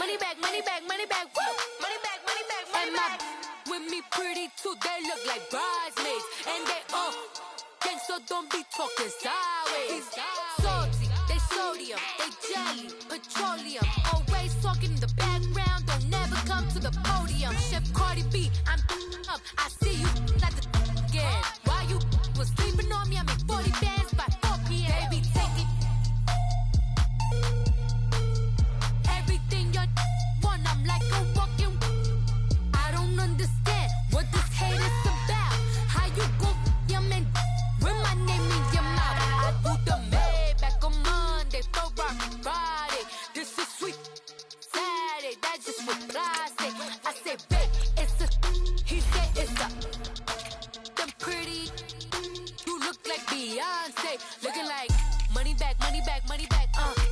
money back, money back, money back, woo! Money back, money back, money back. With me pretty too, they look like bridesmaids. And they all gang, so don't be talking sideways. Salty, they sodium, they jelly, petroleum. Always talking in the background, don't never come to the podium. Chef Cardi B, I'm up, I see you like the again. Why you was sleeping on me, I make 40 bands by 4 p.m. Baby, take it. Everything you want, I'm like a walking. I don't understand what this hate is about. How you go your man with my name in your mouth? I do the Maybach on Monday, for rock Friday. This is sweet Saturday, that's just what I say. I say, babe, it's a, he said it's a. Them pretty, you look like Beyonce, looking like money back, money back, money back,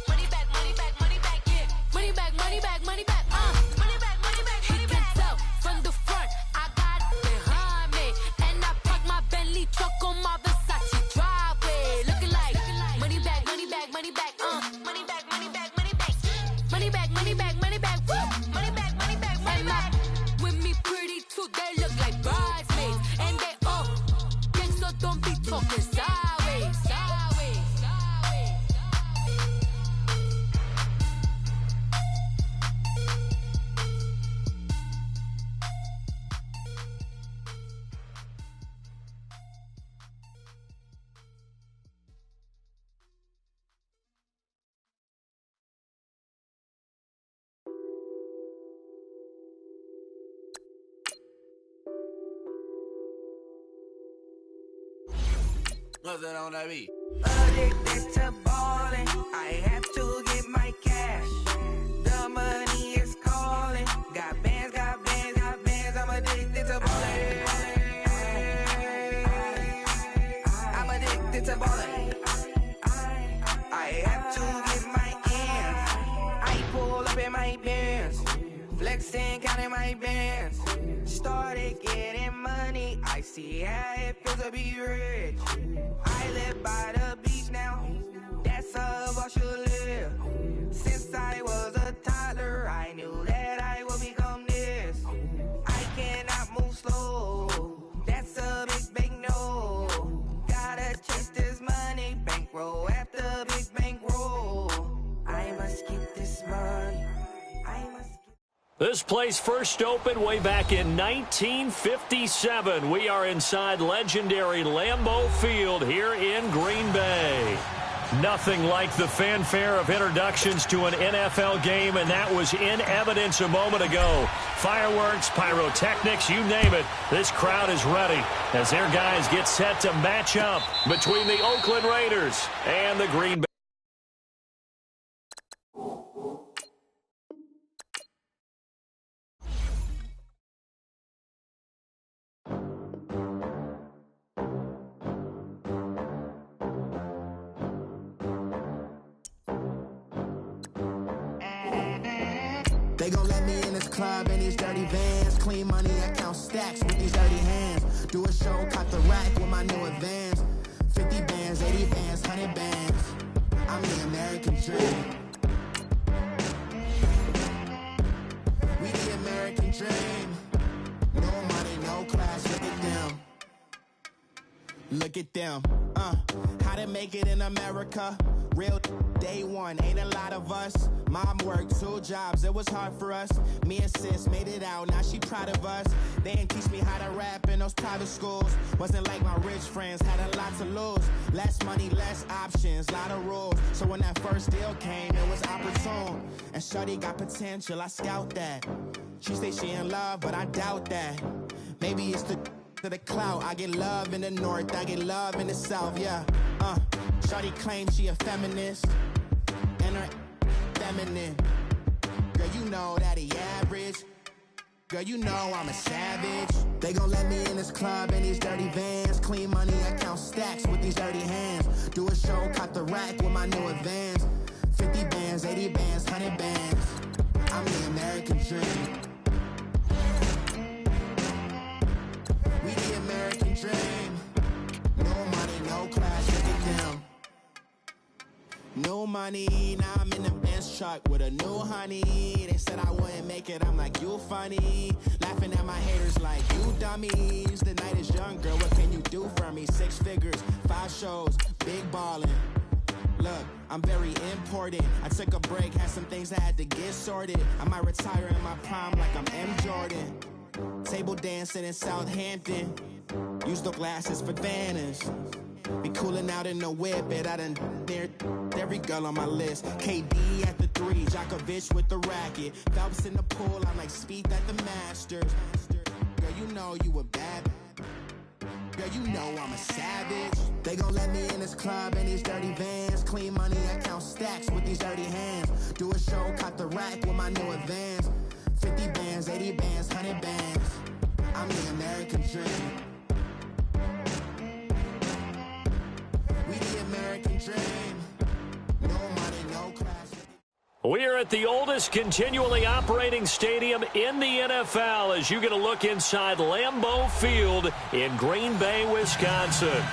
money back, money back, money back, yeah, money back, money back, money back, money back, money back, money back. He can tell from the front, I got it behind me, and I park my Bentley truck on my Versace driveway, looking like money back, money back, money back, money back, money back, money back, money back, money back, money back, woo, money back, money back, money back. With me pretty too, they look like bridesmaids, and they all gang, so don't be talking sideways, sideways, sideways. What's that on that beat? Addicted to ballin', I have to get my cash. The money is calling. Got bands, got bands, got bands. I'm addicted to ballin'. I'm addicted to ballin'. I have to get my ends. I pull up in my bands, flexing, counting my bands. Started getting money, I see how it feels to be rich. I live by the beach now, that's how I should live. Since I was a toddler, I knew that I would become this. I cannot move slow, that's a big no. Gotta chase this money, bankroll after big bankroll. I must get this money, I must. This place first opened way back in 1957. We are inside legendary Lambeau Field here in Green Bay. Nothing like the fanfare of introductions to an NFL game, and that was in evidence a moment ago. Fireworks, pyrotechnics, you name it. This crowd is ready as their guys get set to match up between the Oakland Raiders and the Green Bay. They gon' let me in this club in these dirty vans. Clean money, I count stacks with these dirty hands. Do a show, caught the rack with my new advance. 50 bands, 80 bands, 100 bands. I'm the American dream. We the American dream. No money, no class, look at them. Look at them, how to make it in America. Real day one, ain't a lot of us. Mom worked 2 jobs, it was hard for us. Me and sis made it out, now she proud of us. They didn't teach me how to rap in those private schools. Wasn't like my rich friends, had a lot to lose. Less money, less options, lot of rules. So when that first deal came, it was opportune. And shorty got potential, I scout that. She say she in love, but I doubt that. Maybe it's to the clout. I get love in the north, I get love in the south, yeah. Shorty claims she a feminist, and her feminine. Girl, you know that he average. Girl, you know I'm a savage. They gon' let me in this club in these dirty vans. Clean money, I count stacks with these dirty hands. Do a show, caught the rack with my new advance. 50 bands, 80 bands, 100 bands. I'm the American dream. We the American dream. No money, no class, look at them. No money, now I'm in the Benz truck with a new honey. They said I look at them like you funny. Laughing at my haters like you dummies. The night is young, girl, what can you do for me? 6 figures, 5 shows, big ballin'. Look, I'm very important. I took a break, had some things I had to get sorted. I might retire in my prime like I'm M. Jordan. Table dancing in Southampton. Use the glasses for Vanish. Be cooling out in the whip, but I done near every girl on my list. KD at the 3, Djokovic with the racket. Phelps in the pool, I'm like Speed at the Masters. Girl, you know you a bad. Girl, you know I'm a savage. They gon' let me in this club in these dirty vans. Clean money, I count stacks with these dirty hands. Do a show, cut the rack with my new advance. 50 bands, 80 bands, 100 bands. I'm the American dream. We the American dream. No money, no class. We are at the oldest continually operating stadium in the NFL as you get a look inside Lambeau Field in Green Bay, Wisconsin.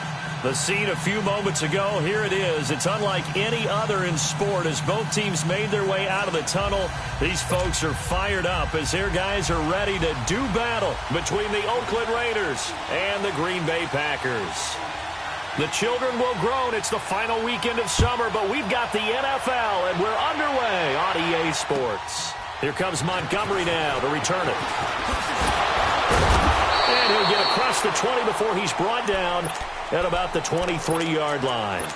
The scene a few moments ago, here it is. It's unlike any other in sport as both teams made their way out of the tunnel. These folks are fired up as their guys are ready to do battle between the Oakland Raiders and the Green Bay Packers. The children will groan. It's the final weekend of summer, but we've got the NFL, and we're underway on EA Sports. Here comes Montgomery now to return it. And he'll get across the 20 before he's brought down at about the 23-yard line.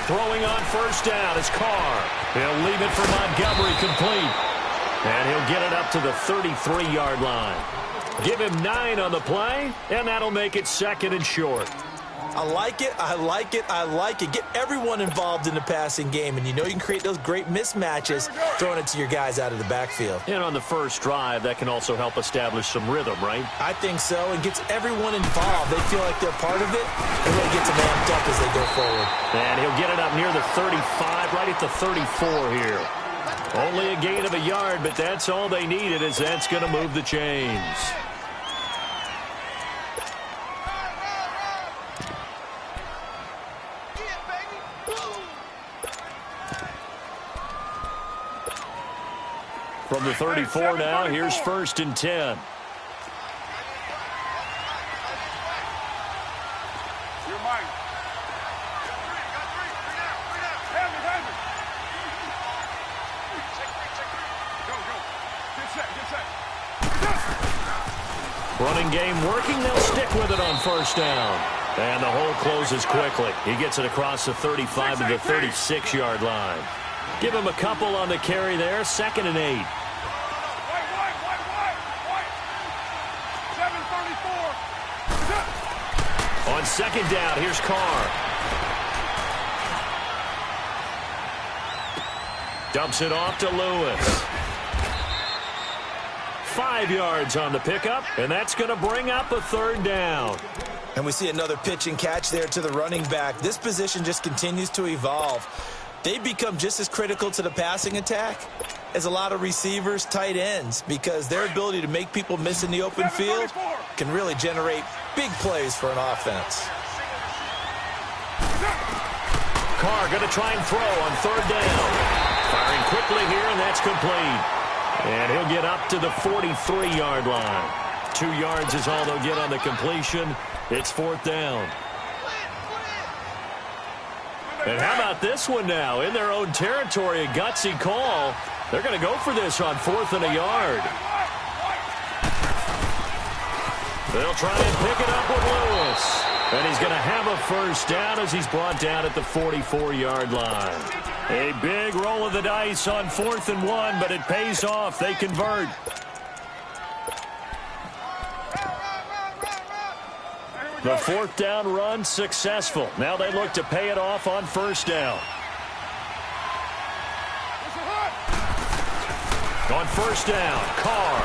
Throwing on first down is Carr. He'll leave it for Montgomery complete. And he'll get it up to the 33-yard line. Give him 9 on the play, and that'll make it 2nd and short. I like it, I like it, I like it. Get everyone involved in the passing game, and you know you can create those great mismatches throwing it to your guys out of the backfield. And on the first drive, that can also help establish some rhythm, right? I think so, and gets everyone involved. They feel like they're part of it, and really gets them amped up as they go forward. And he'll get it up near the 35, right at the 34 here. Only a gain of a yard, but that's all they needed as that's going to move the chains. From the 34 now, here's 1st and 10. Running game working. They'll stick with it on first down. And the hole closes quickly. He gets it across the 35 to the 36-yard line. Give him a couple on the carry there. 2nd and 8. On 2nd down, here's Carr. Dumps it off to Lewis. 5 yards on the pickup, and that's going to bring up a 3rd down. And we see another pitch and catch there to the running back. This position just continues to evolve. They become just as critical to the passing attack as a lot of receivers, tight ends, because their ability to make people miss in the open field can really generate big plays for an offense. Carr going to try and throw on 3rd down. Firing quickly here, and that's complete. And he'll get up to the 43-yard line. 2 yards is all they'll get on the completion. It's 4th down. And how about this one now? In their own territory, a gutsy call. They're going to go for this on 4th and a yard. They'll try and pick it up with Lewis. And he's going to have a first down as he's brought down at the 44-yard line. A big roll of the dice on 4th and 1, but it pays off. They convert. The 4th down run successful. Now they look to pay it off on first down. On first down, Carr.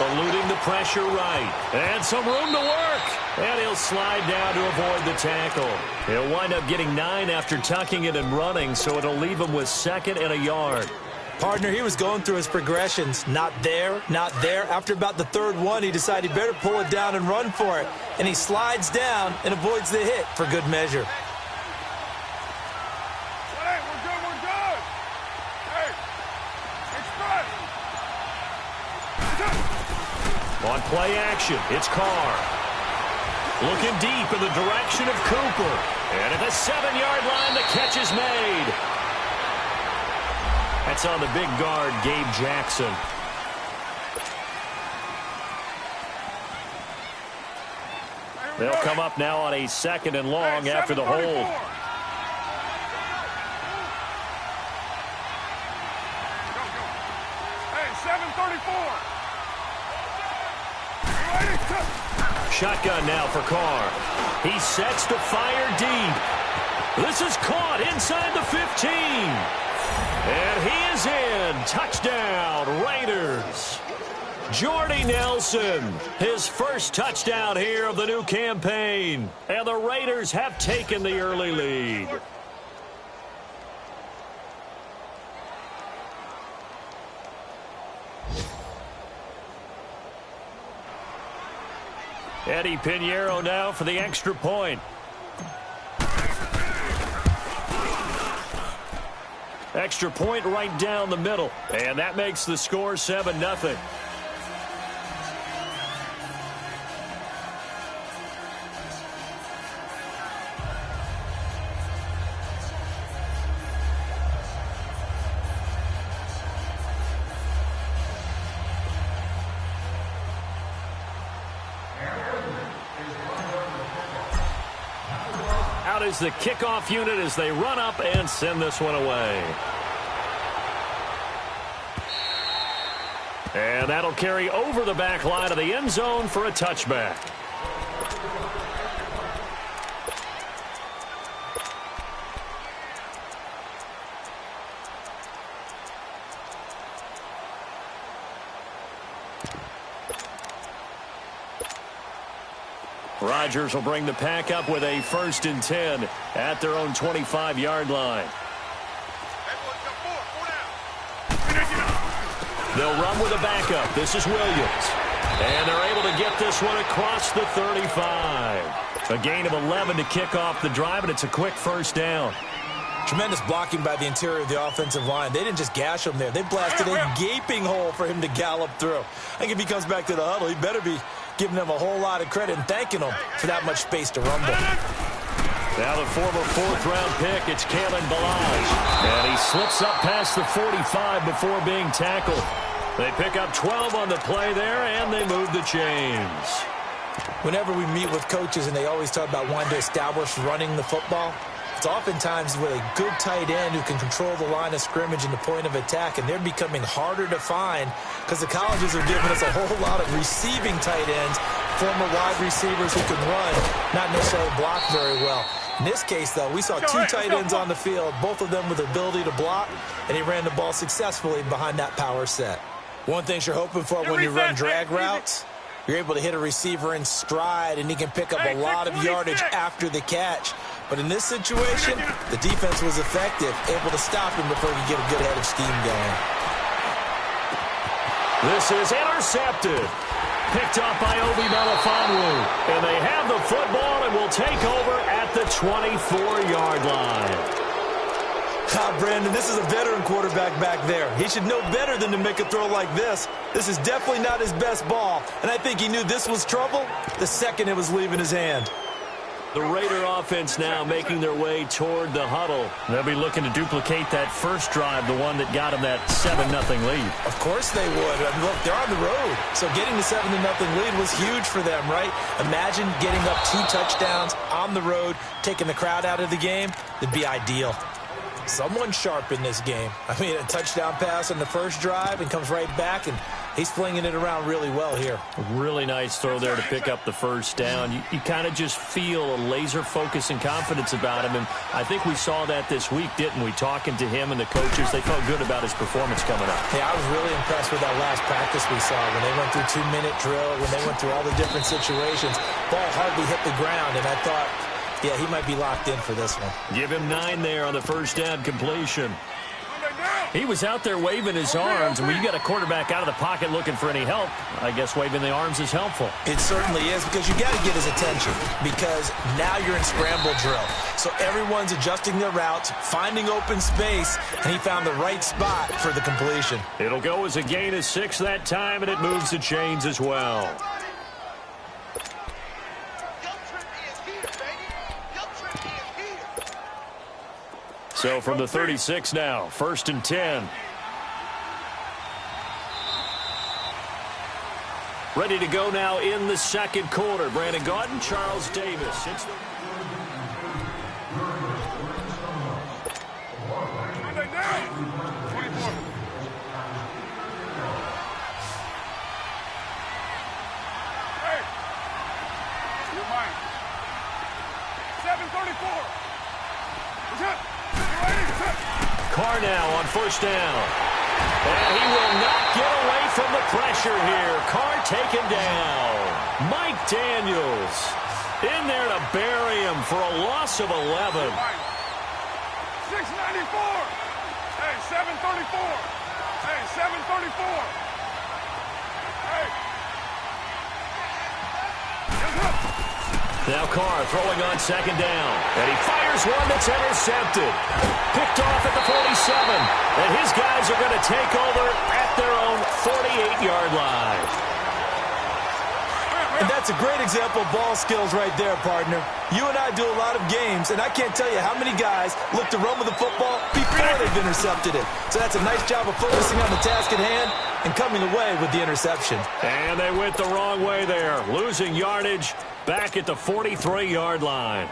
Eluding the pressure right. And some room to work. And he'll slide down to avoid the tackle. He'll wind up getting 9 after tucking it and running, so it'll leave him with 2nd and a yard. Partner, he was going through his progressions. Not there, not there. After about the 3rd one, he decided he better pull it down and run for it. And he slides down and avoids the hit for good measure. Hey, we're good. Hey, On play action, it's Carr. Looking deep in the direction of Cooper. And at the 7-yard line, the catch is made. That's on the big guard, Gabe Jackson. They'll come up now on a 2nd and long after the hold. Hey, 7:34. Shotgun now for Carr. He sets to fire deep. This is caught inside the 15. And he is in. Touchdown, Raiders. Jordy Nelson, his first touchdown here of the new campaign. And the Raiders have taken the early lead. Eddie Pinheiro now for the extra point. Extra point right down the middle. And that makes the score 7-0. Out is the kickoff unit as they run up and send this one away. And that'll carry over the back line of the end zone for a touchback. Rodgers will bring the pack up with a 1st and 10 at their own 25-yard line. They'll run with a backup. This is Williams. And they're able to get this one across the 35. A gain of 11 to kick off the drive, and it's a quick 1st down. Tremendous blocking by the interior of the offensive line. They didn't just gash him there. They blasted a gaping hole for him to gallop through. I think if he comes back to the huddle, he better be giving them a whole lot of credit and thanking them for that much space to rumble. Now the former 4th-round pick, it's Kalen Ballage. And he slips up past the 45 before being tackled. They pick up 12 on the play there, and they move the chains. Whenever we meet with coaches and they always talk about wanting to establish running the football, it's oftentimes with a good tight end who can control the line of scrimmage and the point of attack, and they're becoming harder to find because the colleges are giving us a whole lot of receiving tight ends, former wide receivers who can run, not necessarily block very well. In this case, though, we saw 2 tight ends on the field, both of them with the ability to block, and he ran the ball successfully behind that power set. One thing you're hoping for when you run drag routes, you're able to hit a receiver in stride, and he can pick up a lot of yardage after the catch. But in this situation, the defense was effective, able to stop him before he could get a good head of steam going. This is intercepted. Picked up by Obi Melifonwu. And they have the football and will take over at the 24-yard line. Brandon, this is a veteran quarterback back there. He should know better than to make a throw like this. This is definitely not his best ball. And I think he knew this was trouble the second it was leaving his hand. The Raider offense now making their way toward the huddle. They'll be looking to duplicate that first drive, the one that got them that 7-0 lead. Of course they would. I mean, look, they're on the road. So getting the 7-0 lead was huge for them, right? Imagine getting up 2 touchdowns on the road, taking the crowd out of the game. It'd be ideal. Someone sharp in this game. I mean, a touchdown pass on the first drive and comes right back and He's flinging it around really well here. Really nice throw there to pick up the first down. You kind of just feel a laser focus and confidence about him, and I think we saw that this week, didn't we? Talking to him and the coaches, they felt good about his performance coming up. Yeah, I was really impressed with that last practice we saw when they went through 2-minute drill, when they went through all the different situations. Ball hardly hit the ground, and I thought, yeah, he might be locked in for this one. Give him 9 there on the first down completion. He was out there waving his arms, and when you got a quarterback out of the pocket looking for any help, I guess waving the arms is helpful. It certainly is, because you got to get his attention, because now you're in scramble drill. So everyone's adjusting their routes, finding open space, and he found the right spot for the completion. It'll go as a gain of 6 that time, and it moves the chains as well. So from the 36 now, 1st and 10. Ready to go now in the second quarter. Brandon Gaudin, Charles Davis. It's the... Hey, you're mine. 7:34. Carr now on 1st down. And he will not get away from the pressure here. Carr taken down. Mike Daniels in there to bury him for a loss of 11. 6:94. Hey, 7:34. Hey, 7:34. Hey. Now Carr throwing on 2nd down. And he fires one that's intercepted. Picked off at the 47. And his guys are going to take over at their own 48-yard line. And that's a great example of ball skills right there, partner. You and I do a lot of games, and I can't tell you how many guys look to run with the football before they've intercepted it. So that's a nice job of focusing on the task at hand and coming away with the interception. And they went the wrong way there, losing yardage back at the 43-yard line.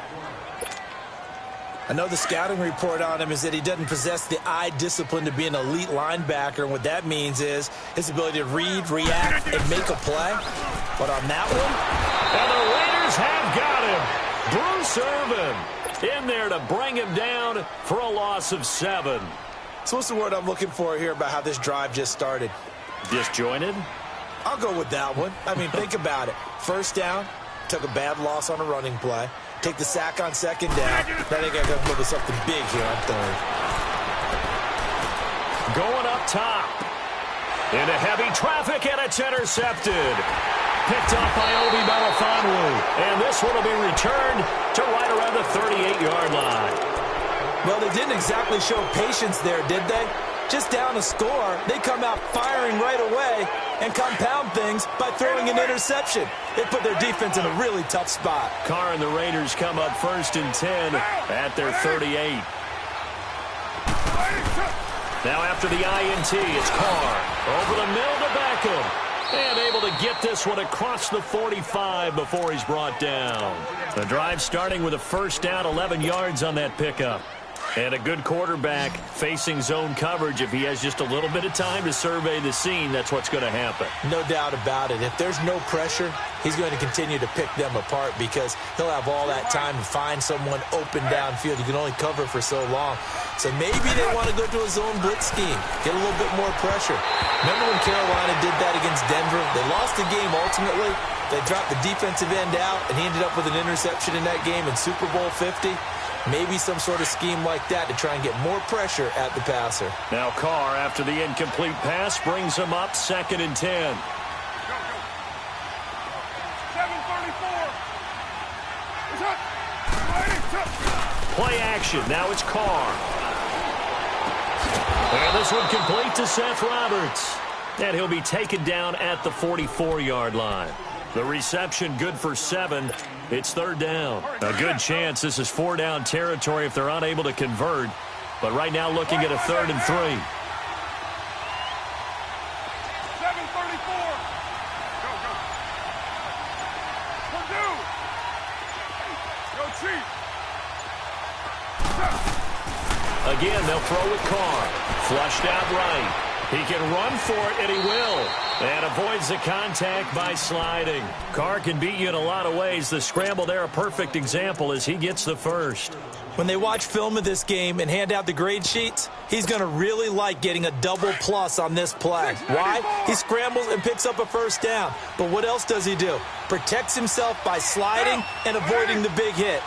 I know the scouting report on him is that he doesn't possess the eye discipline to be an elite linebacker, and what that means is his ability to read, react, and make a play. But on that one... And the Raiders have got him. Bruce Irvin in there to bring him down for a loss of 7. So what's the word I'm looking for here about how this drive just started? Disjointed? I'll go with that one. I mean, think about it. 1st down, took a bad loss on a running play. Take the sack on 2nd down. I think I got to move to something big here on 3rd. Going up top. Into heavy traffic, and it's intercepted. Picked off by Obi Melifonwu. And this one will be returned to right around the 38-yard line. Well, they didn't exactly show patience there, did they? Just down a score, they come out firing right away and compound things by throwing an interception. It put their defense in a really tough spot. Carr and the Raiders come up 1st and 10 at their 38. Now after the INT, it's Carr over the middle to Beckham. And able to get this one across the 45 before he's brought down. The drive starting with a 1st down, 11 yards on that pickup. And a good quarterback facing zone coverage. If he has just a little bit of time to survey the scene, that's what's going to happen. No doubt about it. If there's no pressure, he's going to continue to pick them apart because he'll have all that time to find someone open downfield. You can only cover for so long. So maybe they want to go to a zone blitz scheme, get a little bit more pressure. Remember when Carolina did that against Denver? They lost the game ultimately. They dropped the defensive end out, and he ended up with an interception in that game in Super Bowl 50. Maybe some sort of scheme like that to try and get more pressure at the passer. Now Carr, after the incomplete pass, brings him up 2nd and 10. 7:34. Play action. Now it's Carr. And this one complete to Seth Roberts. And he'll be taken down at the 44-yard line. The reception good for 7. It's 3rd down. A good chance this is 4-down territory if they're unable to convert. But right now looking at a 3rd and 3. 7:34. Go, go. Purdue. Go, Chief. Again, they'll throw with Carr. Flushed out right. He can run for it, and he will. And avoids the contact by sliding. Carr can beat you in a lot of ways. The scramble there, a perfect example as he gets the first. When they watch film of this game and hand out the grade sheets, he's going to really like getting a double plus on this play. Why? He scrambles and picks up a first down. But what else does he do? Protects himself by sliding and avoiding the big hit.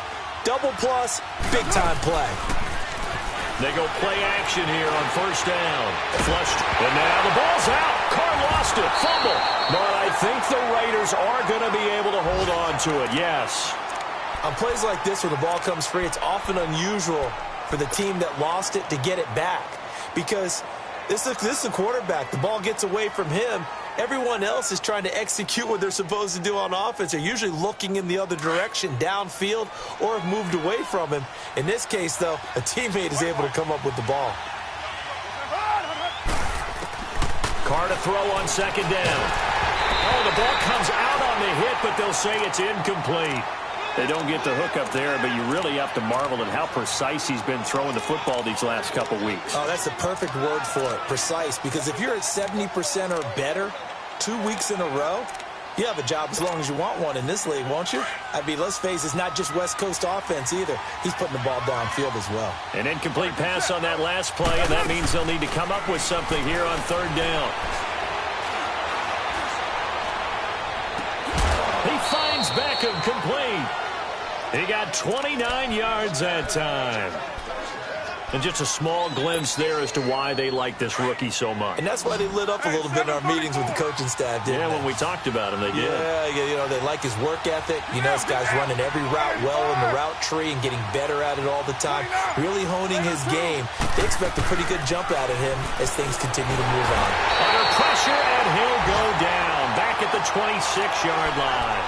Double plus, big-time play. They go play action here on first down. Flushed. And now the ball's out. Carr lost it. Fumble. But I think the Raiders are going to be able to hold on to it. Yes. On plays like this where the ball comes free, it's often unusual for the team that lost it to get it back. Because this is a quarterback. The ball gets away from him. Everyone else is trying to execute what they're supposed to do on offense. They're usually looking in the other direction, downfield, or have moved away from him. In this case, though, a teammate is able to come up with the ball. Carr to throw on second down. Oh, the ball comes out on the hit, but they'll say it's incomplete. They don't get the hook up there, but you really have to marvel at how precise he's been throwing the football these last couple weeks. Oh, that's the perfect word for it, precise, because if you're at 70% or better 2 weeks in a row, you have a job as long as you want one in this league, won't you? I mean, let's face it, it's not just West Coast offense either. He's putting the ball downfield as well. An incomplete pass on that last play, and that means they'll need to come up with something here on third down. He finds Beckham complete. He got 29 yards that time. And just a small glimpse there as to why they like this rookie so much. And that's why they lit up a little bit in our meetings with the coaching staff, didn't they? When we talked about him, they did. Yeah, you know, they like his work ethic. You know, this guy's running every route well in the route tree and getting better at it all the time, really honing his game. They expect a pretty good jump out of him as things continue to move on. Under pressure, and he'll go down back at the 26-yard line.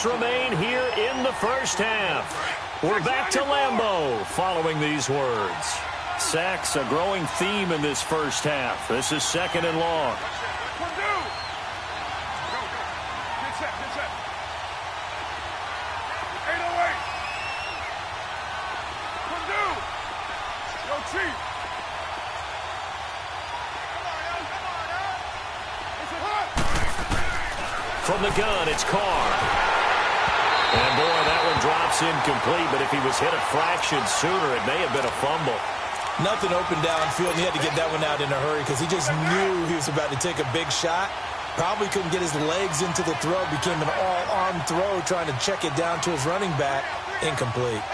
Remain here in the first half. We're back to Lambeau following these words. Sacks a growing theme in this first half. This is second and long. From the gun, it's Carr. And, boy, that one drops incomplete, but if he was hit a fraction sooner, it may have been a fumble. Nothing open downfield, and he had to get that one out in a hurry because he just knew he was about to take a big shot. Probably couldn't get his legs into the throw. Became an all-arm throw trying to check it down to his running back. Incomplete.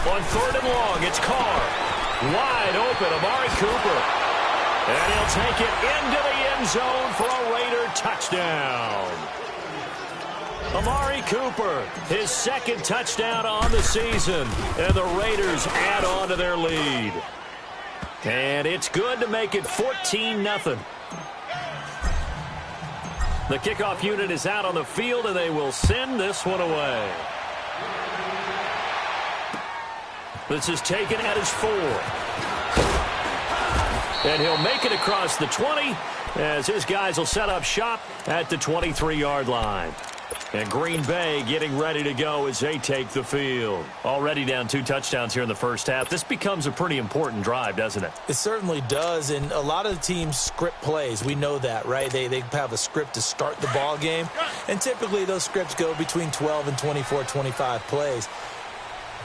On third and long, it's Carr. Wide open, Amari Cooper. And he'll take it into the end zone for a Raider touchdown. Amari Cooper, his second touchdown on the season. And the Raiders add on to their lead. And it's good to make it 14-0. The kickoff unit is out on the field, and they will send this one away. This is taken at his 4. And he'll make it across the 20 as his guys will set up shop at the 23-yard line. And Green Bay getting ready to go as they take the field. Already down 2 touchdowns here in the first half. This becomes a pretty important drive, doesn't it? It certainly does, and a lot of the teams script plays. We know that, right? They have a script to start the ball game, and typically those scripts go between 12 and 24, 25 plays.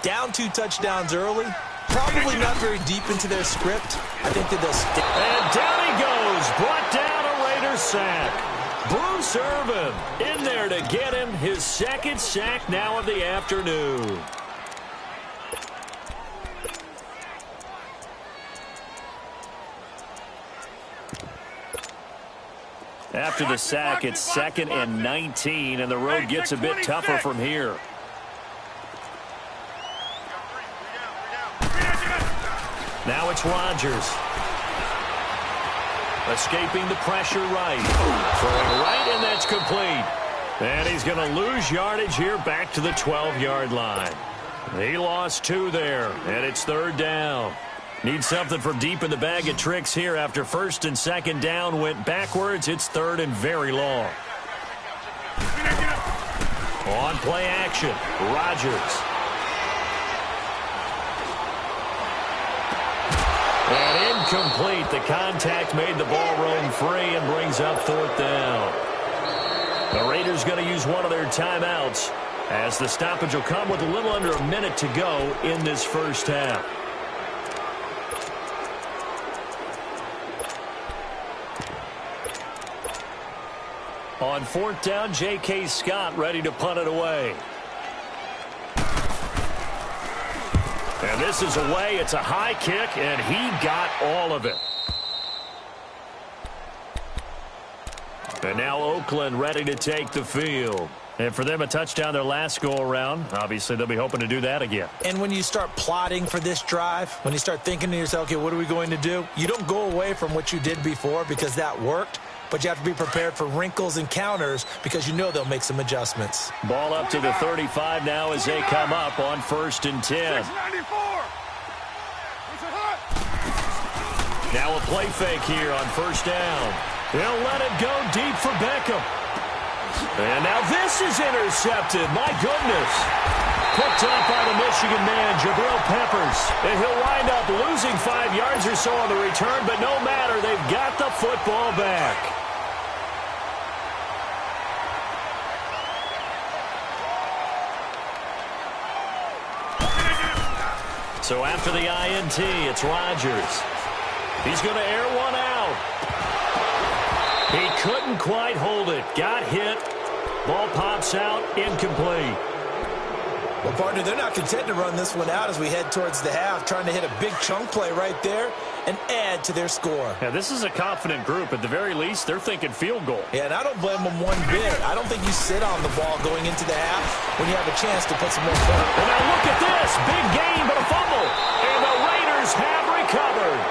Down 2 touchdowns early, probably not very deep into their script. I think that they'll stick. And down he goes, brought down a Raiders sack. Bruce Irvin in there to get him his second sack now of the afternoon. After the sack, it's 2nd and 19, and the road gets a bit tougher from here. Now it's Rodgers. Escaping the pressure right. Throwing right, and that's complete. And he's going to lose yardage here back to the 12-yard line. He lost 2 there, and it's third down. Need something from deep in the bag of tricks here after first and second down went backwards. It's third and very long. On play action, Rodgers. And incomplete. The contact made the ball roam free and brings up fourth down. The Raiders going to use one of their timeouts as the stoppage will come with a little under a minute to go in this first half. On fourth down, J.K. Scott ready to punt it away. And this is away. It's a high kick, and he got all of it. And now Oakland ready to take the field. And for them, a touchdown their last go-around. Obviously, they'll be hoping to do that again. And when you start plotting for this drive, when you start thinking to yourself, okay, what are we going to do? You don't go away from what you did before because that worked. But you have to be prepared for wrinkles and counters because you know they'll make some adjustments. Ball up to the 35 now as they come up on first and 10. Now a play fake here on first down. They'll let it go deep for Beckham. And now this is intercepted. My goodness. Picked up by the Michigan man, Jabril Peppers. And he'll wind up losing 5 yards or so on the return, but no matter, they've got the football back. So after the INT, it's Rodgers. He's going to air one out. He couldn't quite hold it. Got hit. Ball pops out. Incomplete. Well, partner, they're not content to run this one out as we head towards the half, trying to hit a big chunk play right there and add to their score. Yeah, this is a confident group. At the very least, they're thinking field goal. Yeah, and I don't blame them one bit. I don't think you sit on the ball going into the half when you have a chance to put some more points. And now look at this. Big gain, but a fumble. And the Raiders have recovered.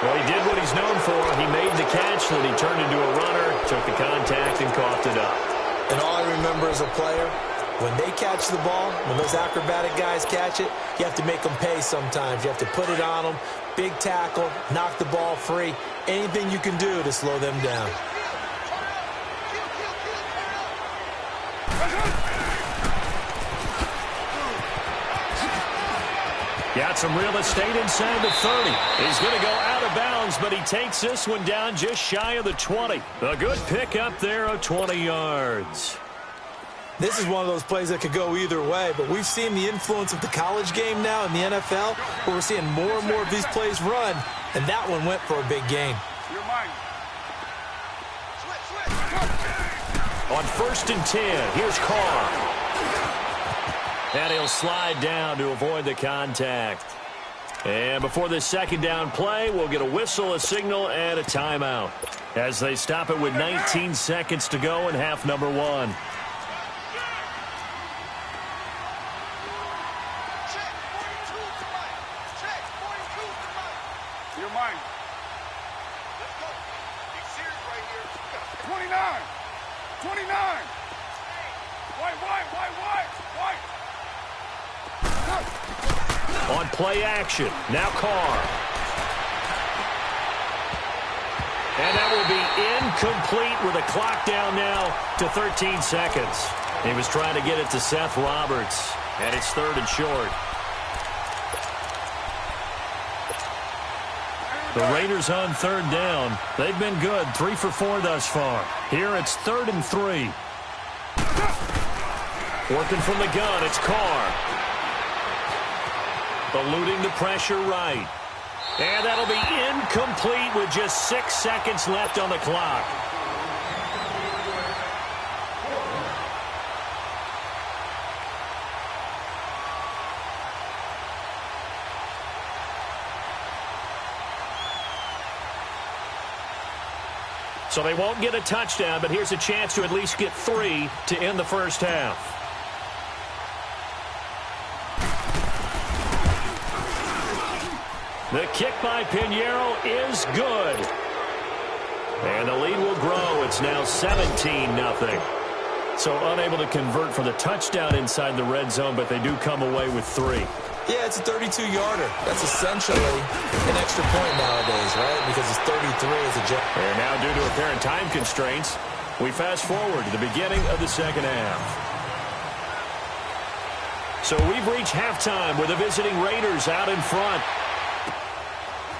Well, he did what he's known for. He made the catch, then he turned into a runner, took the contact, and coughed it up. And all I remember as a player, when they catch the ball, when those acrobatic guys catch it, you have to make them pay sometimes. You have to put it on them, big tackle, knock the ball free, anything you can do to slow them down. Got some real estate inside the 30. He's going to go out of bounds, but he takes this one down just shy of the 20. A good pick up there of 20 yards. This is one of those plays that could go either way, but we've seen the influence of the college game now in the NFL, where we're seeing more and more of these plays run, and that one went for a big gain. On first and 10, here's Carr. And he'll slide down to avoid the contact. And before this second down play, we'll get a whistle, a signal, and a timeout as they stop it with 19 seconds to go in half number 1. Your mind. Let's go. Be serious right here. 29. 29. White. On play action, now Carr. And that will be incomplete with a clock down now to 13 seconds. He was trying to get it to Seth Roberts, and it's third and short. The Raiders on third down. They've been good, 3 for 4 thus far. Here it's 3rd and 3. Working from the gun, it's Carr. Eluding the pressure right. And that'll be incomplete with just 6 seconds left on the clock. So they won't get a touchdown, but here's a chance to at least get 3 to end the first half. The kick by Pinheiro is good. And the lead will grow. It's now 17-0. So unable to convert for the touchdown inside the red zone, but they do come away with 3. Yeah, it's a 32-yarder. That's essentially an extra point nowadays, right? Because it's 33 as a jump. And now, due to apparent time constraints, we fast forward to the beginning of the second half. So we've reached halftime with the visiting Raiders out in front.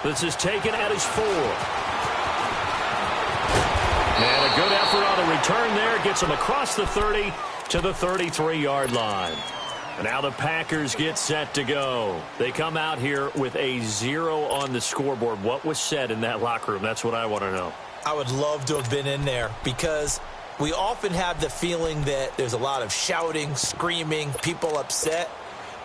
This is taken at his 4. And a good effort on the return there. Gets him across the 30 to the 33-yard line. And now the Packers get set to go. They come out here with a 0 on the scoreboard. What was said in that locker room? That's what I want to know. I would love to have been in there because we often have the feeling that there's a lot of shouting, screaming, people upset.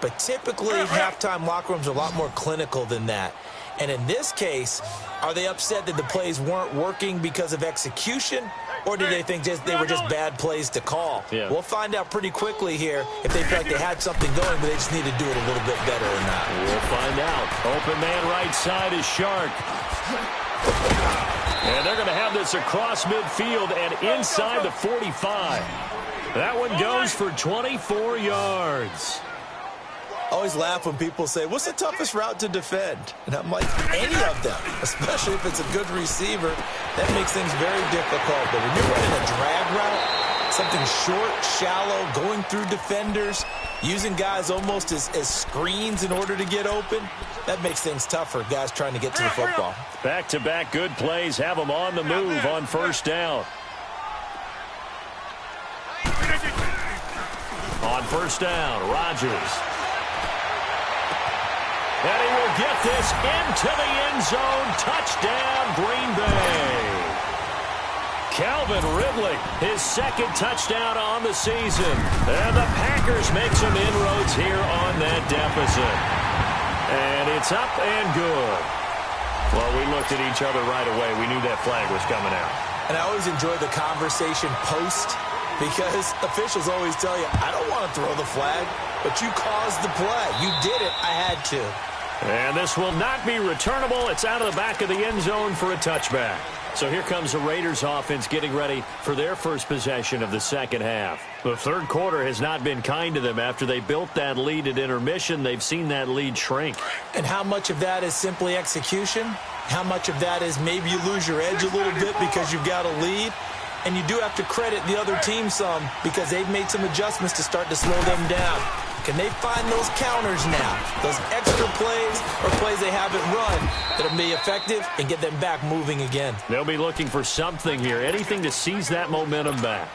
But typically, halftime locker rooms are a lot more clinical than that. And in this case, are they upset that the plays weren't working because of execution? Or did they think they were just bad plays to call? Yeah. We'll find out pretty quickly here if they feel like they had something going, but they just need to do it a little bit better or not. We'll find out. Open man right side is Shark. And they're going to have this across midfield and inside the 45. That one goes for 24 yards. I always laugh when people say, what's the toughest route to defend? And I'm like, any of them, especially if it's a good receiver. That makes things very difficult. But when you're running a drag route, something short, shallow, going through defenders, using guys almost as screens in order to get open, that makes things tougher, guys trying to get to the football. Back-to-back good plays have them on the move on first down. On first down, Rodgers. And he will get this into the end zone. Touchdown, Green Bay. Calvin Ridley, his second touchdown on the season. And the Packers make some inroads here on that deficit. And it's up and good. Well, we looked at each other right away. We knew that flag was coming out. And I always enjoy the conversation post because officials always tell you, I don't want to throw the flag, but you caused the play. You did it. I had to. And this will not be returnable. It's out of the back of the end zone for a touchback. So here comes the Raiders offense getting ready for their first possession of the second half. The third quarter has not been kind to them. After they built that lead at intermission, they've seen that lead shrink. And how much of that is simply execution? How much of that is maybe you lose your edge a little bit because you've got a lead? And you do have to credit the other team some because they've made some adjustments to start to slow them down. Can they find those counters now, those extra plays or plays they haven't run that'll be effective and get them back moving again? They'll be looking for something here, anything to seize that momentum back.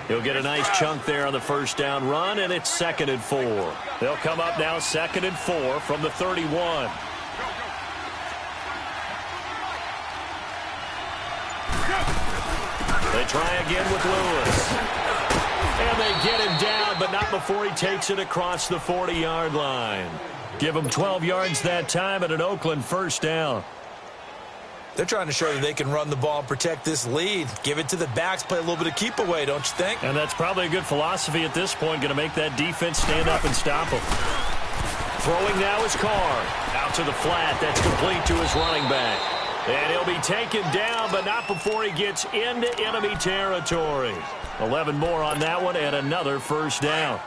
He'll get a nice chunk there on the first down run, and it's 2nd and 4. They'll come up now 2nd and 4 from the 31. They try again with Lewis. And they get him down, but not before he takes it across the 40-yard line. Give him 12 yards that time and an Oakland first down. They're trying to show that they can run the ball and protect this lead. Give it to the backs, play a little bit of keep away, don't you think? And that's probably a good philosophy at this point, going to make that defense stand up and stop him. Throwing now is Carr. Out to the flat. That's complete to his running back. And he'll be taken down, but not before he gets into enemy territory. 11 more on that one and another first down.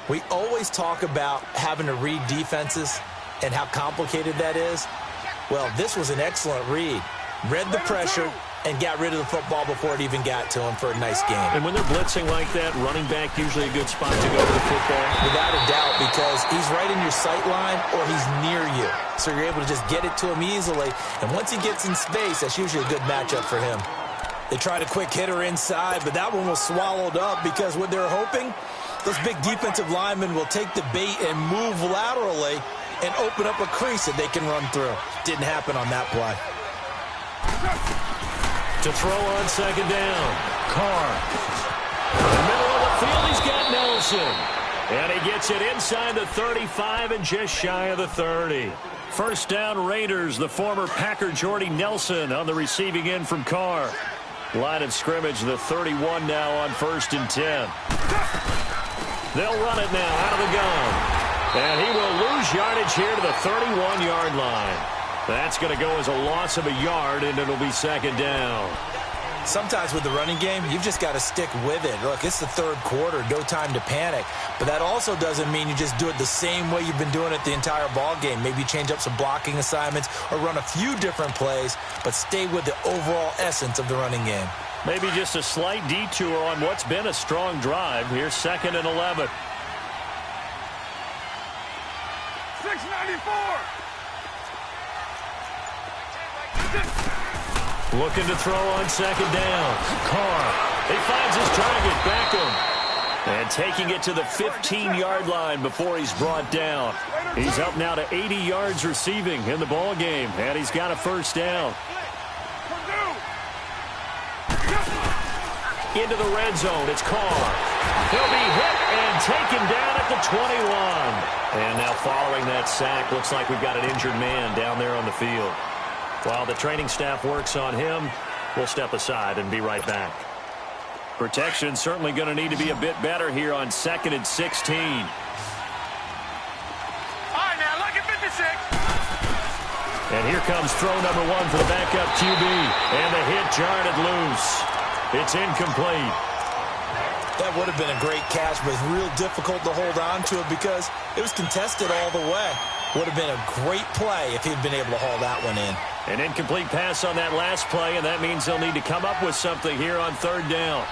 We always talk about having to read defenses and how complicated that is. Well, this was an excellent read. Read the pressure and got rid of the football before it even got to him for a nice game. And when they're blitzing like that, running back usually a good spot to go to the football. Without a doubt, because he's right in your sight line or he's near you. So you're able to just get it to him easily. And once he gets in space, that's usually a good matchup for him. They tried a quick hitter inside, but that one was swallowed up because what they're hoping, those big defensive linemen will take the bait and move laterally and open up a crease that they can run through. Didn't happen on that play. To throw on second down, Carr. In the middle of the field, he's got Nelson. And he gets it inside the 35 and just shy of the 30. First down, Raiders. The former Packer Jordy Nelson on the receiving end from Carr. Line of scrimmage, the 31 now on 1st and 10. They'll run it now out of the gun. And he will lose yardage here to the 31-yard line. That's going to go as a loss of a yard, and it'll be second down. Sometimes with the running game, you've just got to stick with it. Look, it's the third quarter, no time to panic. But that also doesn't mean you just do it the same way you've been doing it the entire ball game. Maybe change up some blocking assignments or run a few different plays, but stay with the overall essence of the running game. Maybe just a slight detour on what's been a strong drive. Here's 2nd and 11. 694. Looking to throw on 2nd down. Carr. He finds his target. Beckham. And taking it to the 15-yard line before he's brought down. He's up now to 80 yards receiving in the ball game, and he's got a first down. Into the red zone. It's Carr. He'll be hit and taken down at the 21. And now following that sack, looks like we've got an injured man down there on the field. While the training staff works on him, we'll step aside and be right back. Protection certainly going to need to be a bit better here on 2nd and 16. All right, now look at 56. And here comes throw number 1 for the backup QB. And the hit jarred it loose. It's incomplete. That would have been a great catch, but it's real difficult to hold on to it because it was contested all the way. Would have been a great play if he'd been able to haul that one in. An incomplete pass on that last play, and that means they'll need to come up with something here on 3rd down.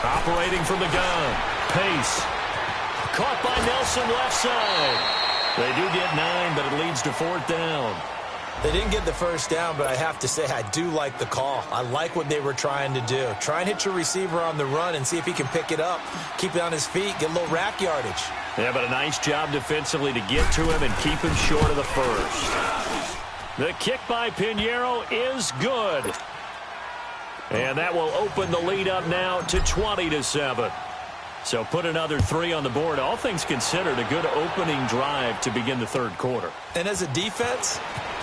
Operating from the gun. Pace. Caught by Nelson left side. They do get 9, but it leads to 4th down. They didn't get the first down, but I have to say I do like the call. I like what they were trying to do. Try and hit your receiver on the run and see if he can pick it up. Keep it on his feet, get a little rack yardage. Yeah, but a nice job defensively to get to him and keep him short of the first. The kick by Pinheiro is good. And that will open the lead up now to 20-7. So put another 3 on the board. All things considered, a good opening drive to begin the 3rd quarter. And as a defense,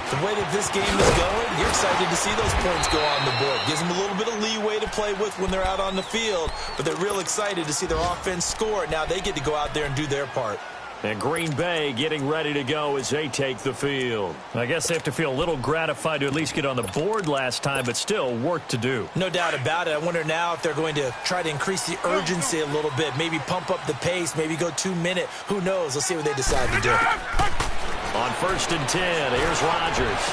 the way that this game is going, you're excited to see those points go on the board. Gives them a little bit of leeway to play with when they're out on the field, but they're real excited to see their offense score. Now they get to go out there and do their part. And Green Bay getting ready to go as they take the field. I guess they have to feel a little gratified to at least get on the board last time, but still work to do. No doubt about it. I wonder now if they're going to try to increase the urgency a little bit, maybe pump up the pace, maybe go 2-minute. Who knows? Let's see what they decide to do. On 1st and 10, here's Rodgers.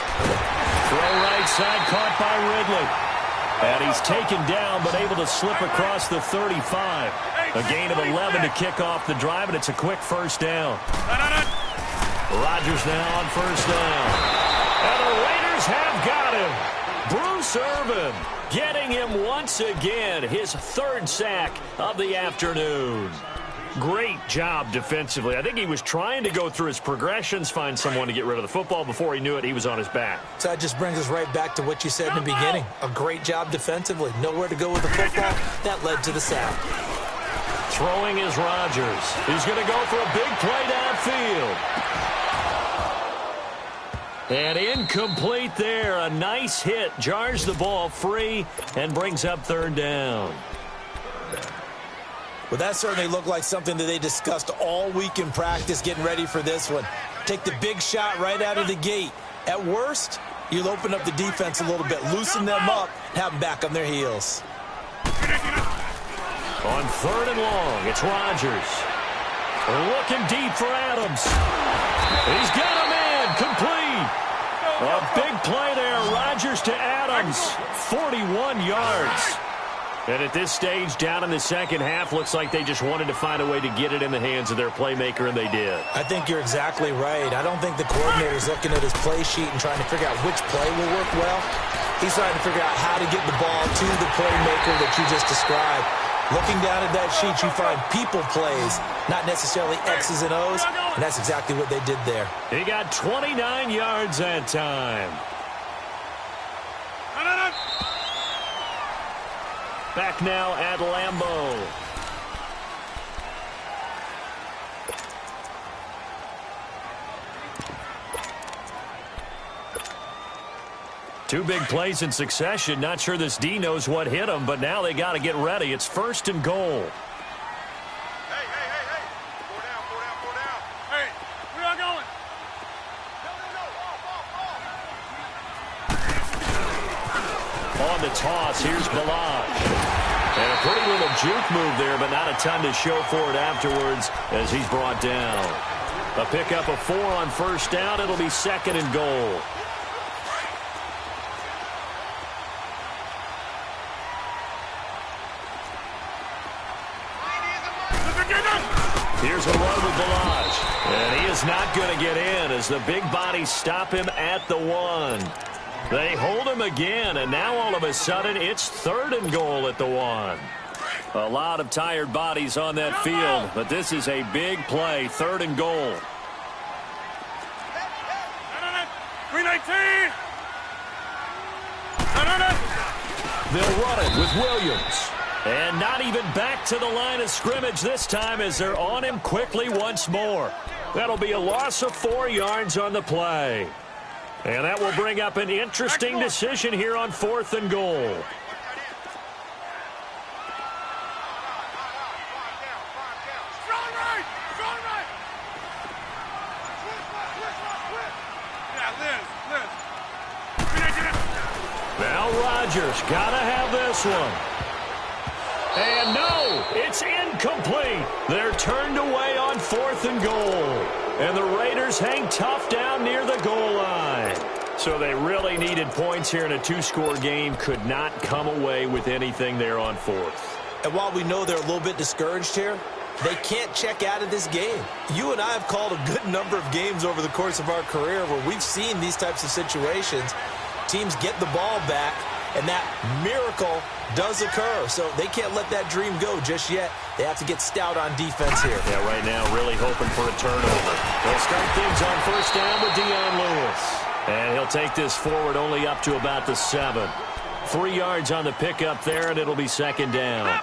Throw right side, caught by Ridley. And he's taken down, but able to slip across the 35. A gain of 11 to kick off the drive, and it's a quick first down. Rodgers now on 1st down. And the Raiders have got him. Bruce Irvin getting him once again, his 3rd sack of the afternoon. Great job defensively. I think he was trying to go through his progressions, find someone to get rid of the football. Before he knew it, he was on his back. So that just brings us right back to what you said in the beginning. A great job defensively. Nowhere to go with the football. That led to the sack. Throwing is Rodgers. He's going to go for a big play downfield. And incomplete there. A nice hit. Jars the ball free and brings up 3rd down. Well, that certainly looked like something that they discussed all week in practice getting ready for this one. Take the big shot right out of the gate. At worst, you'll open up the defense a little bit, loosen them up, have them back on their heels. On 3rd and long, it's Rodgers. Looking deep for Adams. He's got a man, complete. A big play there, Rodgers to Adams. 41 yards. And at this stage, down in the 2nd half, looks like they just wanted to find a way to get it in the hands of their playmaker, and they did. I think you're exactly right. I don't think the coordinator's looking at his play sheet and trying to figure out which play will work well. He's trying to figure out how to get the ball to the playmaker that you just described. Looking down at that sheet, you find people plays, not necessarily X's and O's, and that's exactly what they did there. He got 29 yards that time. Back now at Lambeau. Two big plays in succession. Not sure this D knows what hit him, but now they got to get ready. It's 1st and goal. Hey. 4 down. Hey, where y'all going? No. On the toss, here's Balaj. And a pretty little juke move there, but not a ton to show for it afterwards as he's brought down. A pickup of 4 on first down. It'll be 2nd and goal. Here's a run with Balaj. And he is not going to get in as the big bodies stop him at the 1. They hold him again, and now all of a sudden it's 3rd and goal at the 1. A lot of tired bodies on that field, but this is a big play. 3rd and goal. 319. They'll run it with Williams. And not even back to the line of scrimmage this time as they're on him quickly once more. That'll be a loss of 4 yards on the play. And that will bring up an interesting decision here on 4th and goal. Now Rodgers got to have this one. And no, it's incomplete. They're turned away on 4th and goal. And the Raiders hang tough down near the goal line. So they really needed points here in a 2-score game. Could not come away with anything there on 4th. And while we know they're a little bit discouraged here, they can't check out of this game. You and I have called a good number of games over the course of our career where we've seen these types of situations. Teams get the ball back, and that miracle does occur. So they can't let that dream go just yet. They have to get stout on defense here. Yeah, right now really hoping for a turnover. They'll start things on first down with Dion Lewis. And he'll take this forward only up to about the 7. 3 yards on the pickup there, and it'll be 2nd down.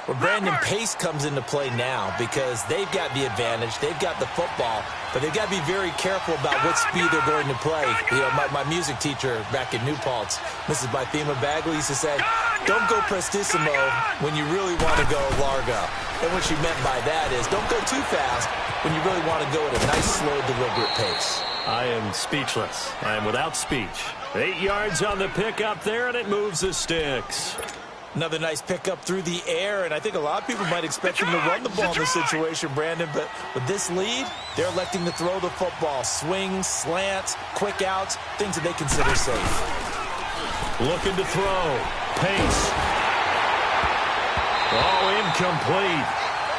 Well, Brandon, pace comes into play now because they've got the advantage. They've got the football, but they've got to be very careful about what speed they're going to play. You know, my music teacher back in New Paltz, Mrs. Bythema Bagley, used to say, don't go prestissimo when you really want to go largo. And what she meant by that is don't go too fast when you really want to go at a nice, slow, deliberate pace. I am speechless. I am without speech. 8 yards on the pickup there, and it moves the sticks. Another nice pickup through the air, and I think a lot of people might expect him to run the ball in this situation, Brandon, but with this lead, they're electing to throw the football. Swings, slants, quick outs, things that they consider safe. Looking to throw. Pace. Oh, incomplete.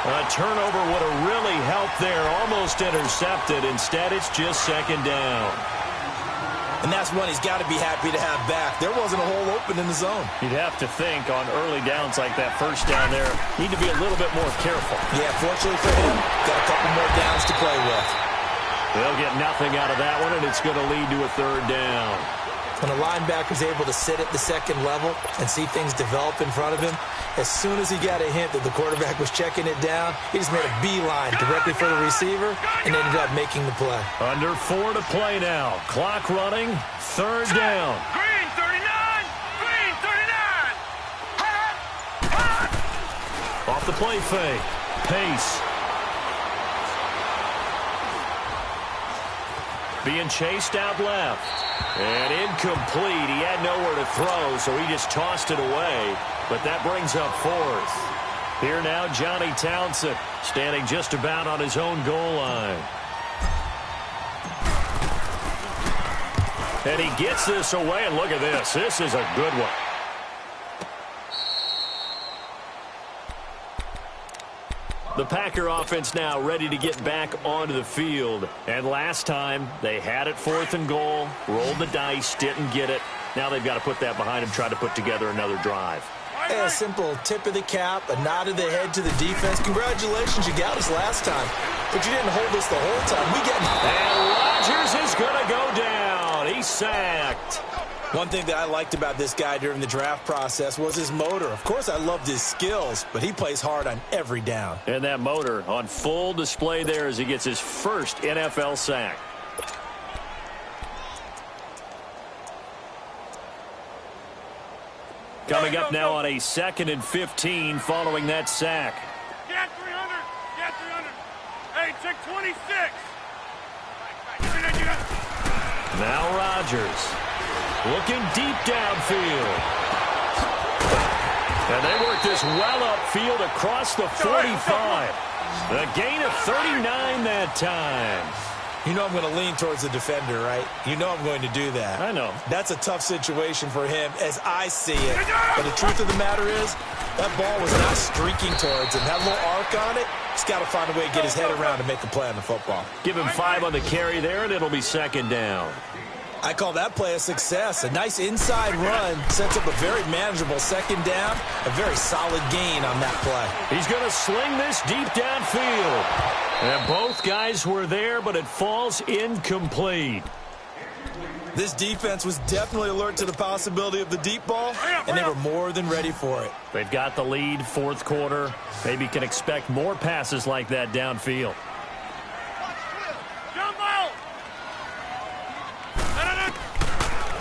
A turnover would have really helped there. Almost intercepted. Instead, it's just 2nd down. And that's one he's got to be happy to have back. There wasn't a hole open in the zone. You'd have to think on early downs like that first down there, need to be a little bit more careful. Yeah, fortunately for him, got a couple more downs to play with. They'll get nothing out of that one, and it's going to lead to a 3rd down. When a linebacker's able to sit at the 2nd level and see things develop in front of him, as soon as he got a hint that the quarterback was checking it down, he just made a beeline directly for the receiver and ended up making the play. Under 4 to play now. Clock running. 3rd down. Green 39. Green 39. Off the play fake. Pace. Being chased out left. And incomplete. He had nowhere to throw, so he just tossed it away. But that brings up 4th. Here now, Johnny Townsend standing just about on his own goal line. And he gets this away, and look at this. This is a good one. The Packer offense now ready to get back onto the field. And last time, they had it 4th and goal, rolled the dice, didn't get it. Now they've got to put that behind them, try to put together another drive. A simple tip of the cap, a nod of the head to the defense. Congratulations, you got us last time. But you didn't hold us the whole time. And Rodgers is going to go down. He's sacked. One thing that I liked about this guy during the draft process was his motor. Of course, I loved his skills, but he plays hard on every down. And that motor on full display there as he gets his first NFL sack. Coming up now on a 2nd and 15 following that sack. Get 300. Get 300. Hey, check 26. Now Rodgers looking deep downfield. And they work this well upfield across the 45. A gain of 39 that time. You know I'm going to lean towards the defender, right? You know I'm going to do that. I know. That's a tough situation for him as I see it. But the truth of the matter is, that ball was not streaking towards him. That little arc on it, he's got to find a way to get his head around and make a play on the football. Give him 5 on the carry there, and it'll be second down. I call that play a success. A nice inside run sets up a very manageable second down, a very solid gain on that play. He's going to sling this deep downfield. And both guys were there, but it falls incomplete. This defense was definitely alert to the possibility of the deep ball, and they were more than ready for it. They've got the lead, fourth quarter. Maybe can expect more passes like that downfield.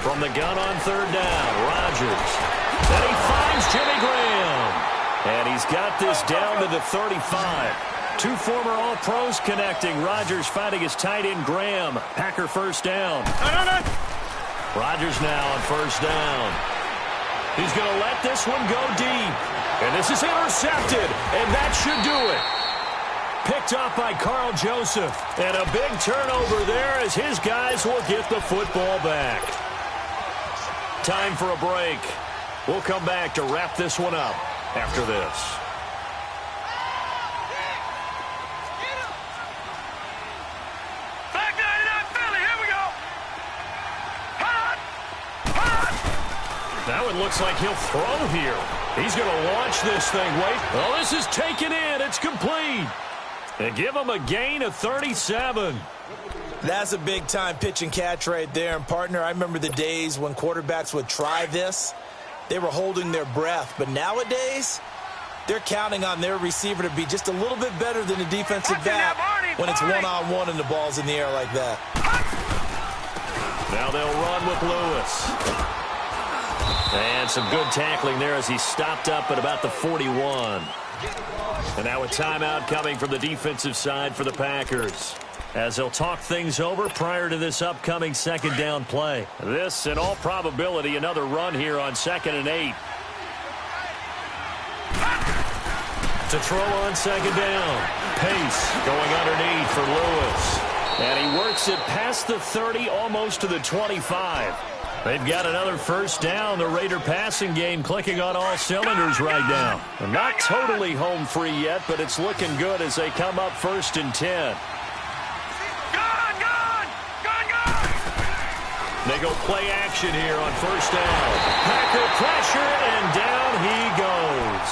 From the gun on third down, Rodgers. And he finds Jimmy Graham. And he's got this down to the 35. 2 former All-Pros connecting. Rodgers finding his tight end, Graham. Packer first down. Rodgers now on first down. He's going to let this one go deep. And this is intercepted. And that should do it. Picked up by Carl Joseph. And a big turnover there as his guys will get the football back. Time for a break. We'll come back to wrap this one up after this. Back 99 Philly, here we go. Now it looks like he'll throw here. He's going to launch this thing. Wait. Oh, this is taken in. It's complete. And give him a gain of 37. That's a big-time pitch and catch right there. And, partner, I remember the days when quarterbacks would try this. They were holding their breath. But nowadays, they're counting on their receiver to be just a little bit better than the defensive back when it's one-on-one and the ball's in the air like that. Now they'll run with Lewis. And some good tackling there as he stopped up at about the 41. And now a timeout coming from the defensive side for the Packers, as they'll talk things over prior to this upcoming second down play. This, in all probability, another run here on 2nd and 8. To throw on second down. Pace going underneath for Lewis. And he works it past the 30, almost to the 25. They've got another first down. The Raider passing game clicking on all cylinders right now. Not totally home free yet, but it's looking good as they come up 1st and 10. They go play action here on first down. Packer pressure, and down he goes.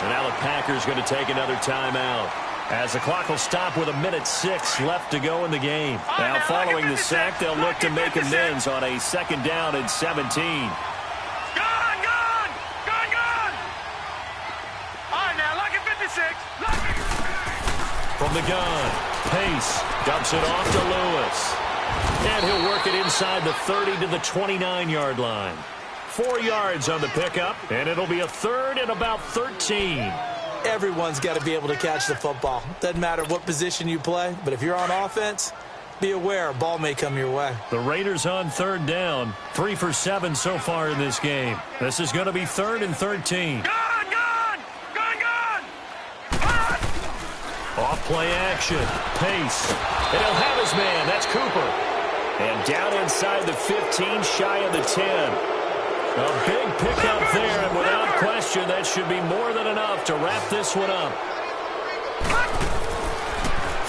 And now the Packers going to take another timeout, as the clock will stop with 1:06 left to go in the game. Now following the sack, they'll look to make amends on a 2nd down and 17. Gone! All right, now, lucky 56. Lucky. From the gun, Pace dumps it off to Lewis. And he'll work it inside the 30 to the 29-yard line. 4 yards on the pickup, and it'll be a 3rd and about 13. Everyone's got to be able to catch the football. Doesn't matter what position you play, but if you're on offense, be aware a ball may come your way. The Raiders on 3rd down. 3 for 7 so far in this game. This is going to be 3rd and 13. Gone! Off play action. Pace. And he'll have his man. That's Cooper. And down inside the 15, shy of the 10. A big pickup there, and without question, that should be more than enough to wrap this one up.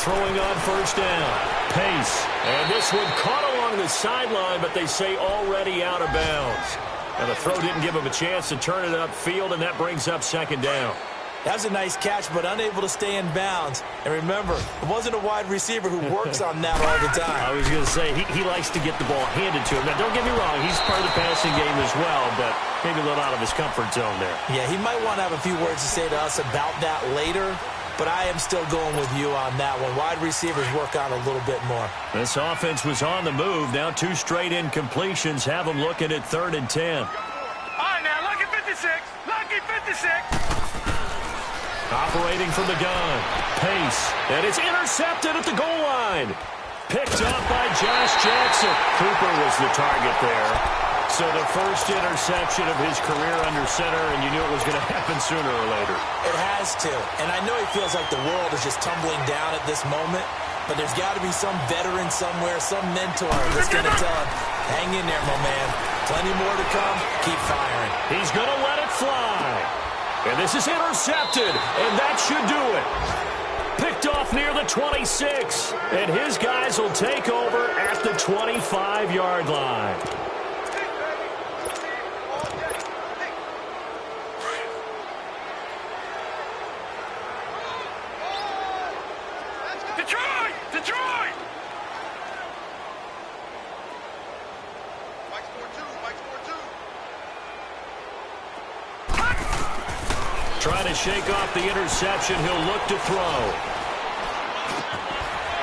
Throwing on first down. Pace. And this one caught along the sideline, but they say already out of bounds. And the throw didn't give him a chance to turn it upfield, and that brings up 2nd down. That was a nice catch, but unable to stay in bounds. And remember, it wasn't a wide receiver who works on that all the time. I was going to say, he likes to get the ball handed to him. Now, don't get me wrong, he's part of the passing game as well, but maybe a little out of his comfort zone there. Yeah, he might want to have a few words to say to us about that later, but I am still going with you on that one. Wide receivers work on a little bit more. This offense was on the move. Now 2 straight incompletions have them looking at 3rd and 10. All right, now, lucky 56. Lucky 56. Operating from the gun. Pace. And it's intercepted at the goal line. Picked up by Josh Jackson. Cooper was the target there. So the first interception of his career under center, and you knew it was going to happen sooner or later. It has to. And I know he feels like the world is just tumbling down at this moment, but there's got to be some veteran somewhere, some mentor that's going to tell him, hang in there, my man. Plenty more to come. Keep firing. He's going to let it fly. And this is intercepted, and that should do it. Picked off near the 26, and his guys will take over at the 25-yard line. Detroit! Detroit! Mike's 4-2. Mike's 4-2. Trying to shake off the interception. He'll look to throw.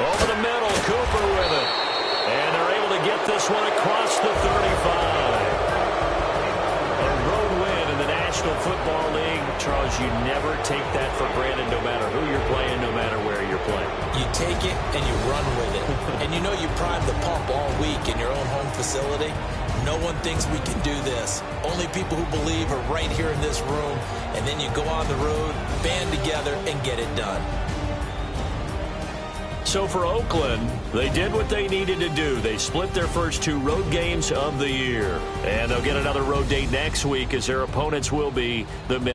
Over the middle, Cooper with it. And they're able to get this one across the 35. A road win in the National Football League. Charles, you never take that for granted no matter who you're playing, no matter where you're playing. You take it and you run with it. And you know you prime the pump all week in your own home facility. No one thinks we can do this. Only people who believe are right here in this room. And then you go on the road, band together, and get it done. So for Oakland, they did what they needed to do. They split their first 2 road games of the year. And they'll get another road date next week as their opponents will be the